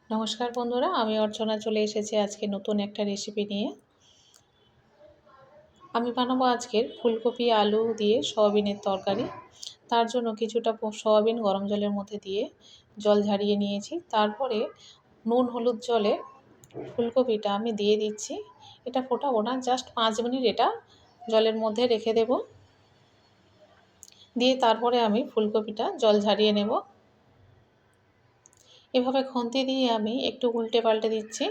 নমস্কার বন্ধুরা, আমি অর্চনা চলে এসেছি আজকে নতুন একটা রেসিপি নিয়ে। আমি বানাবো আজকের ফুলকপি আলু দিয়ে সয়াবিনের তরকারি। তার জন্য কিছুটা সয়াবিন গরম জলের মধ্যে দিয়ে জল ঝরিয়ে নিয়েছি। তারপরে নুন হলুদ জলে ফুলকপিটা আমি দিয়ে দিচ্ছি। এটা ফোটাবো না, জাস্ট 5 মিনিট এটা জলের মধ্যে রেখে দেব। দিয়ে তারপরে আমি ফুলকপিটা জল ঝরিয়ে নেব। এভাবে খুন্তি দিয়ে আমি একটু উল্টে পাল্টে দিচ্ছি,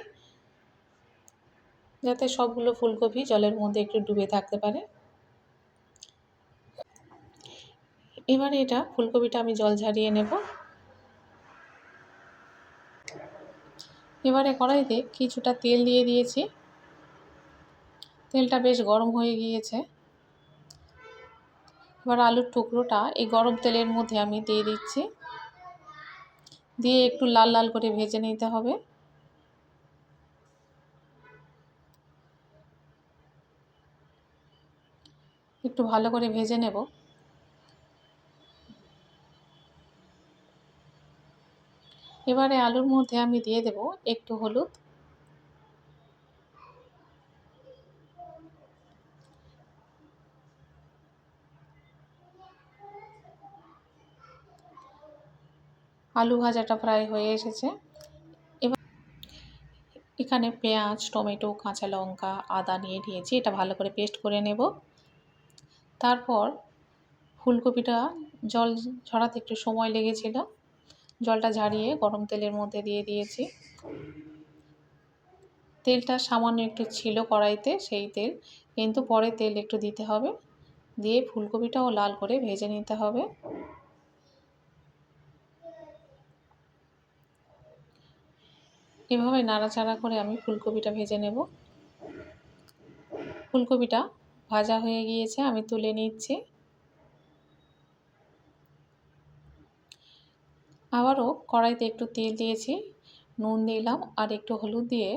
যাতে সবগুলো ফুলকপি জলের মধ্যে একটু ডুবে থাকতে পারে। এবারে এটা ফুলকপিটা আমি জল ঝরিয়ে নেব। এবারে কড়াইতে কিছুটা তেল দিয়ে দিয়েছি। তেলটা বেশ গরম হয়ে গিয়েছে। এবার আলুর টুকরোটা এই গরম তেলের মধ্যে আমি দিয়ে দিচ্ছি। দিয়ে একটু লাল লাল করে ভেজে নিতে হবে। একটু ভালো করে ভেজে নেব। এবারে আলুর মধ্যে আমি দিয়ে দেব একটু হলুদ, আলু ভাজাটা প্রায় হয়ে এসেছে। এবার এখানে পেঁয়াজ, টমেটো, কাঁচা লঙ্কা, আদা নিয়ে নিয়েছি। এটা ভালো করে পেস্ট করে নেব। তারপর ফুলকপিটা জল ঝরাতে একটু সময় লেগেছিল। জলটা ঝরিয়ে গরম তেলের মধ্যে দিয়ে দিয়েছি। তেলটা সামান্য একটু ছিল কড়াইতে, সেই তেল, কিন্তু পরে তেল একটু দিতে হবে। দিয়ে ফুলকপিটাও লাল করে ভেজে নিতে হবে। এভাবে নাড়াচাড়া করে আমি ফুলকপিটা ভেজে নেব। ফুলকপিটা ভাজা হয়ে গিয়েছে, আমি তুলে নিচ্ছি। আবারও কড়াইতে একটু তেল দিয়েছি, নুন দিলাম আর একটু হলুদ দিয়ে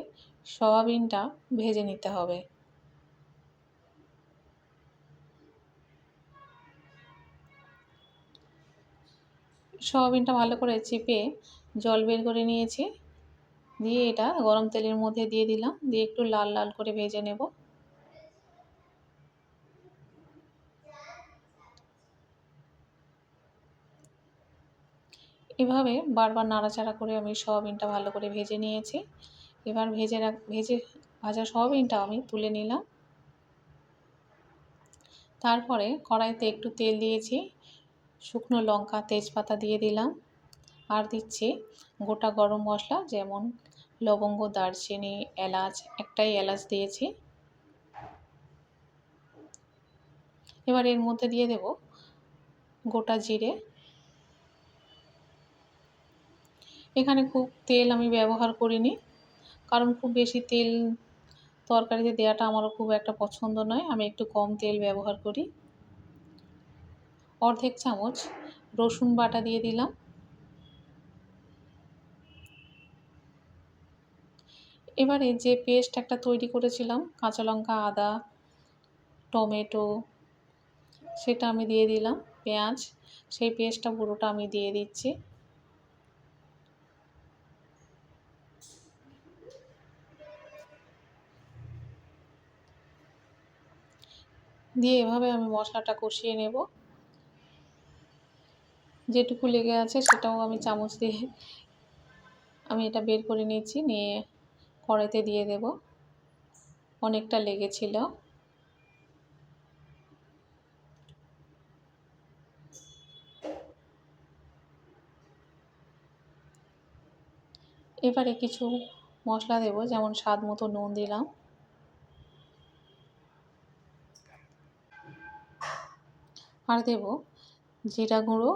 সয়াবিনটা ভেজে নিতে হবে। সয়াবিনটা ভালো করে চেপে জল বের করে নিয়েছি। দিয়ে এটা গরম তেলের মধ্যে দিয়ে দিলাম। দিয়ে একটু লাল লাল করে ভেজে নেব। এভাবে বারবার নাড়াচাড়া করে আমি সয়াবিনটা ভালো করে ভেজে নিয়েছি। এবার ভাজা সয়াবিনটা আমি তুলে নিলাম। তারপরে কড়াইতে একটু তেল দিয়েছি, শুকনো লঙ্কা, তেজপাতা দিয়ে দিলাম। আর দিচ্ছি গোটা গরম মশলা, যেমন লবঙ্গ, দারচিনি, এলাচ, একটাই এলাচ দিয়েছি। এবার এর মধ্যে দিয়ে দেব গোটা জিরে। এখানে খুব তেল আমি ব্যবহার করিনি, কারণ খুব বেশি তেল তরকারিতে দেওয়াটা আমারও খুব একটা পছন্দ নয়। আমি একটু কম তেল ব্যবহার করি। অর্ধেক চামচ রসুন বাটা দিয়ে দিলাম। এবারে যে পেস্ট একটা তৈরি করেছিলাম, কাঁচা লঙ্কা, আদা, টমেটো, সেটা আমি দিয়ে দিলাম। পেঁয়াজ, সেই পেস্টটা পুরোটা আমি দিয়ে দিচ্ছি। দিয়ে এভাবে আমি মশলাটা কষিয়ে নেব। যেটুকু লেগে আছে সেটাও আমি চামচ দিয়ে আমি এটা বের করে নিচ্ছি। নিয়ে কড়াইতে দিয়ে দেব। অনেকটা লেগেছিল। এবারে কিছু মশলা দেব, যেমন স্বাদ মতো নুন দিলাম। আর দেব জিরা গুঁড়ো,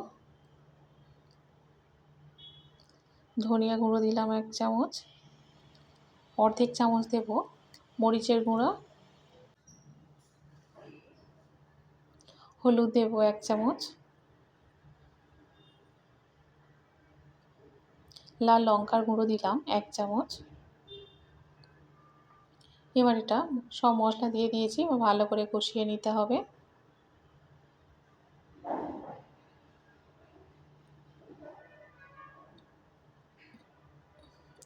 ধনিয়া গুঁড়ো দিলাম 1 চামচ। অর্ধেক চামচ দেব মরিচের গুঁড়ো। হলুদ দেব 1 চামচ। লাল লঙ্কার গুঁড়ো দিলাম 1 চামচ। এবার এটা সব মশলা দিয়ে দিয়েছি, ভালো করে কষিয়ে নিতে হবে।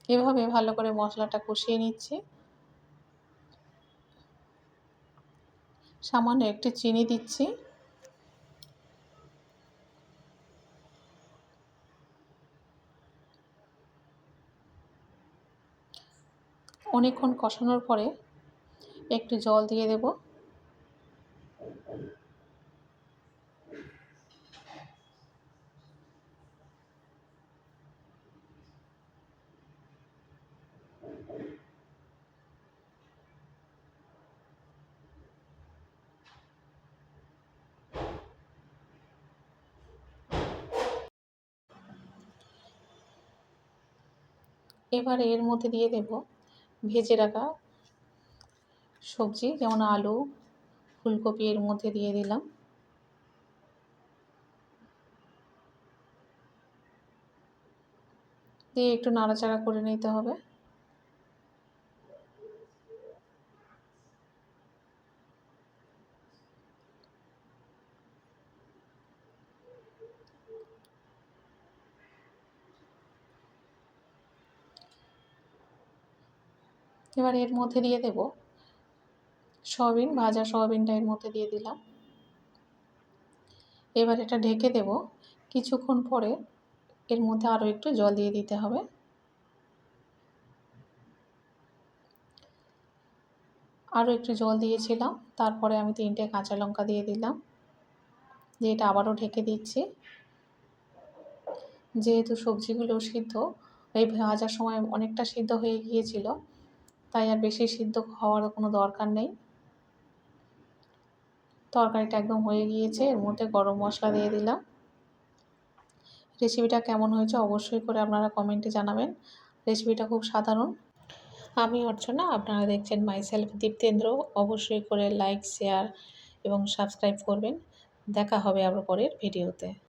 এভাবে ভালো করে মশলাটা কষিয়ে নিচ্ছি। সামান্য একটু চিনি দিচ্ছি। অনেকক্ষণ কষানোর পরে একটু জল দিয়ে দেব। এবার এর মধ্যে দিয়ে দেব ভেজে রাখা সবজি, যেমন আলু, ফুলকপি এর মধ্যে দিয়ে দিলাম। দিয়ে একটু নাড়াচাড়া করে নিতে হবে। এবার এর মধ্যে দিয়ে দেব সয়াবিন, ভাজা সয়াবিনটা এর মধ্যে দিয়ে দিলাম। এবার এটা ঢেকে দেব। কিছুক্ষণ পরে এর মধ্যে আরও একটু জল দিয়ে দিতে হবে। আরও একটু জল দিয়েছিলাম, তারপরে আমি 3টে কাঁচা লঙ্কা দিয়ে দিলাম। দিয়ে এটা আবারও ঢেকে দিচ্ছি। যেহেতু সবজিগুলো সিদ্ধ, এই ভাজার সময় অনেকটা সিদ্ধ হয়ে গিয়েছিল, তাই আর বেশি সিদ্ধ হওয়ার কোনো দরকার নেই। তরকারিটা একদম হয়ে গিয়েছে। এর মধ্যে গরম মশলা দিয়ে দিলাম। রেসিপিটা কেমন হয়েছে অবশ্যই করে আপনারা কমেন্টে জানাবেন। রেসিপিটা খুব সাধারণ। আমি অর্চনা, আপনারা দেখছেন মাইসেলফ দীপ্তেন্দ্র। অবশ্যই করে লাইক, শেয়ার এবং সাবস্ক্রাইব করবেন। দেখা হবে আবার পরের ভিডিওতে।